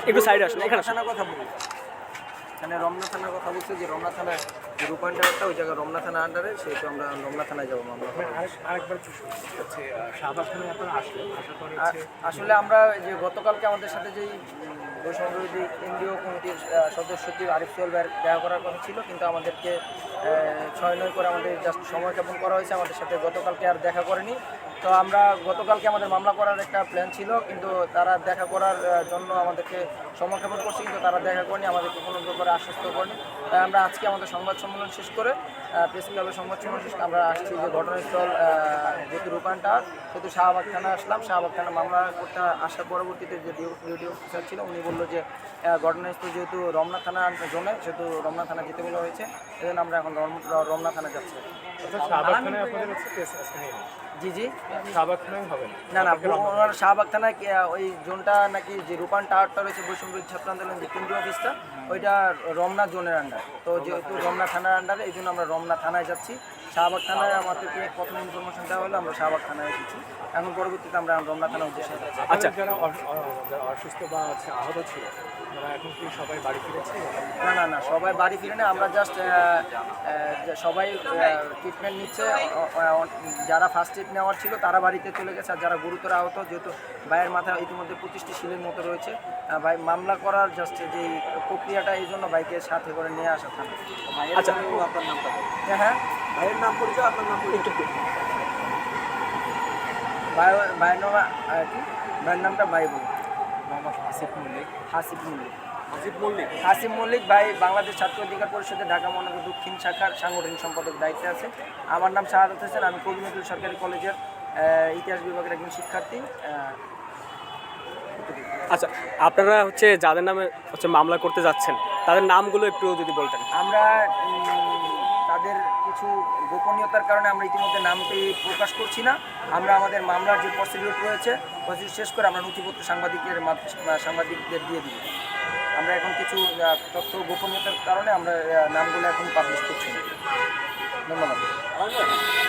একটু সাইডে আসুন, এখানে থানার কথা বলি, এখানে রমনা থানার কথা বলছে যে রমনা থানায় যে রূপান্তরটা ওই জায়গায় রমনা থানা আন্ডারে, সেহেতু আমরা রমনা থানায় যাবো মামলা। আরেকবার হচ্ছে শাহবাগ থানায় আপনারা আসলেন, আসার পরে আসলে আমরা যে গতকালকে আমাদের সাথে যেই বৈষম্যবিরোধী কেন্দ্রীয় কমিটির সদস্য সচিব আরিফ সোহেল ভাইয়ের দেখা করার কথা ছিল, কিন্তু আমাদেরকে 6-9 করে আমাদের জাস্ট সময় জ্ঞাপন করা হয়েছে, আমাদের সাথে গতকালকে আর দেখা করেনি। তো আমরা গতকালকে আমাদের মামলা করার একটা প্ল্যান ছিল, কিন্তু তারা দেখা করার জন্য আমাদেরকে সময় জ্ঞাপন করছে, কিন্তু তারা দেখা করেনি, আমাদেরকে কোনো ব্যাপারে আশ্বস্ত করেনি। তাই আমরা আজকে আমাদের সংবাদ সম্মেলন শেষ করে প্রেস ক্লাবের সংবাদ সম্মেলন শেষ করে আমরা আসছি যে ঘটনাস্থল যেহেতু রূপায়ণটা সেহেতু শাহবাগ থানা আসলাম। শাহবাগ থানা মামলা করতে আসার পরবর্তীতে যে ডিউটি অফিসার ছিল উনি বললো যে ঘটনাস্থল যেহেতু রমনা থানা জোনে, সেহেতু রমনা থানা যেতে বলা হয়েছে, সেজন্য আমরা এখন রমনা থানা যাচ্ছি। জি জি, শাহবাগ থানায় হবে না না, ওনার শাহবাগ থানায় ওই জোনটা নাকি যে রূপান টাওয়ারটা রয়েছে বৈষম্যবিরোধী ছাত্র আন্দোলন যে কেন্দ্রীয় অফিসটা, ওইটা রমনা জোনের আন্ডার। তো যেহেতু রমনা থানার আন্ডারে, এই জন্য আমরা রমনা থানায় যাচ্ছি। শাহবাগ থানায় আমাদেরকে প্রথম ইনফরমেশন দেওয়া হলো, আমরা শাহবাগ থানায় এসেছি। এখন পরবর্তীতে আমরা রমনা থানা উদ্দেশ্যে যাচ্ছি। আচ্ছা, যারা অসুস্থ বা আহত ছিল তারা এখন কি সবাই বাড়ি ফিরেছে? না না না, সবাই বাড়ি ফিরে না, আমরা জাস্ট সবাই ট্রিটমেন্ট নিচ্ছে। যারা ফার্স্ট এড নেওয়ার ছিল তারা বাড়িতে চলে গেছে, আর যারা গুরুতর আহত, যেহেতু ভাইয়ের মাথায় ইতিমধ্যে 25টি শিলের মতো রয়েছে, ভাই মামলা করার জাস্ট যে প্রক্রিয়াটা, এই জন্য বাইকের সাথে করে নিয়ে আসা থানা। আচ্ছা, আপনার নামটা হ্যাঁ, ভাইয়ের নাম পরিচয়, আপনার নাম পরিচয়। ভাইয়ের নাম কি? ভাইয়ের নামটা ভাই বলুন। মোহাম্মদ হাসিফ মল্লিক। হাসিফ মল্লিক। হাসিফ মল্লিক। হাসিফ মল্লিক ভাই বাংলাদেশ ছাত্র অধিকার পরিষদের ঢাকা মহানগর দক্ষিণ শাখার সাংগঠনিক সম্পাদক দায়িত্বে আছে। আমার নাম শাহাদাত হোসেন, আমি কবি নজরুল সরকারি কলেজের ইতিহাস বিভাগের একজন শিক্ষার্থী। আচ্ছা, আপনারা হচ্ছে যাদের নামে হচ্ছে মামলা করতে যাচ্ছেন তাদের নামগুলো একটু যদি বলতেন। আমরা তাদের কিছু গোপনীয়তার কারণে আমরা ইতিমধ্যে নামটি প্রকাশ করছি না। আমরা আমাদের মামলার যে প্রসিডিউর রয়েছে, প্রসিডিউর শেষ করে আমরা নথিপত্র সাংবাদিকদের দিয়ে দিব। আমরা এখন কিছু তথ্য গোপনীয়তার কারণে আমরা নামগুলো এখন পাবলিশ করছি না। ধন্যবাদ।